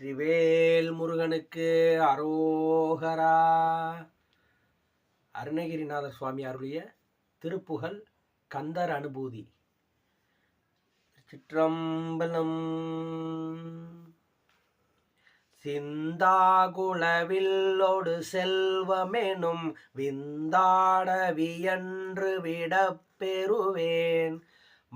வெற்றிவேல் முருகனுக்கு அரோகரா. அருணகிரிநாதர் சுவாமி அருளிய திருப்புகழ் கந்தர் அனுபூதி. சிற்றம்பலம். சிந்தாகுளவில்லோடு செல்வமெனும் விந்தாடவியன்று விடப் பெறுவேன்.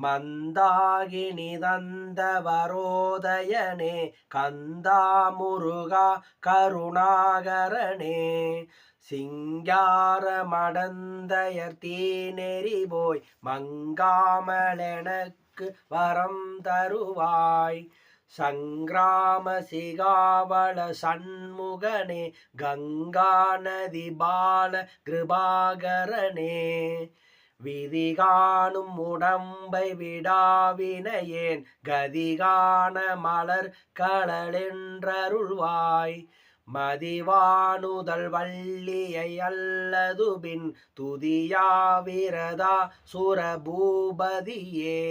மந்தாகினி தந்த வரோதயனே கந்தா முருகா கருணாகரனே. சிங்கார மடந்தயர் தீநெறி போய் மங்காமலெனக்கு வரம் தருவாய். சங்கிராம சிகாவள சண்முகனே கங்கா நதி பால கிருபாகரனே. விதிகாணும் உடம்பை விடாவினையேன் கதிகான மலர் களலென்றருள்வாய். மதிவானுதல் வள்ளியை அல்லதுபின் துதியாவிரதா சுரபூபதியே.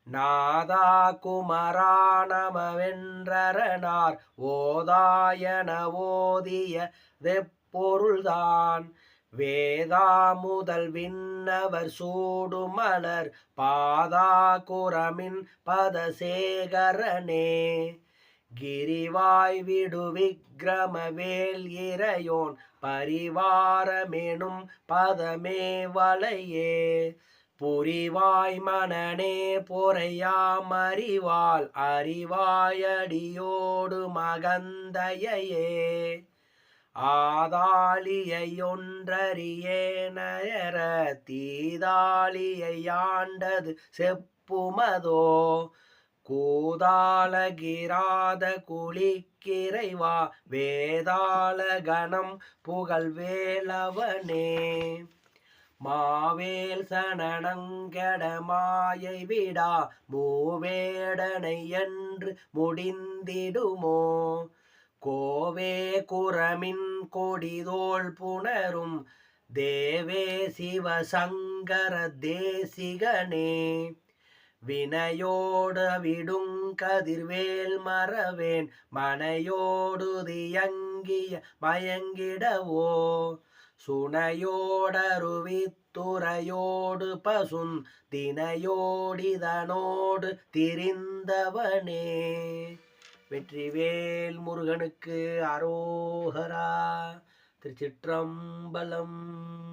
நாதா குமரா நமவென்றரனார் ஓதாயன ஓதிய வெப்பொருள்தான். வேதா முதல் விண்ணவர் சூடுமலர் பாதா குரமின் பதசேகரனே. கிரிவாய் விடு விக்ரமவேல் இறையோன் பரிவாரமெனும் பதமே வளையே. புரிவாய் மனனே பொறையாமறிவாள் அறிவாயடியோடு மகந்தையே. ஆதாளியொன்றறியேனயர தீதாளியை ஆண்டது செப்புமதோ. கூதாளகிராத குளிக்கிறைவா வேதாள கணம் புகழ்வேலவனே. மாவேல் சனனங்கெட மாயை விடா மூவேடனை என்று முடிந்திடுமோ. கோவே குரமின் கொடிதோள் புணரும் தேவே சிவசங்கர தேசிகனே. வினையோடு விடுங்கதிர்வேல் மறவேன் மனையோடு தியங்கிய மயங்கிடவோ. சுனையோடருவித்துறையோடு பசுன் தினையோடிதனோடு திரிந்தவனே. வெற்றிவேல் முருகனுக்கு அரோகரா. திருச்சிற்றம்பலம்.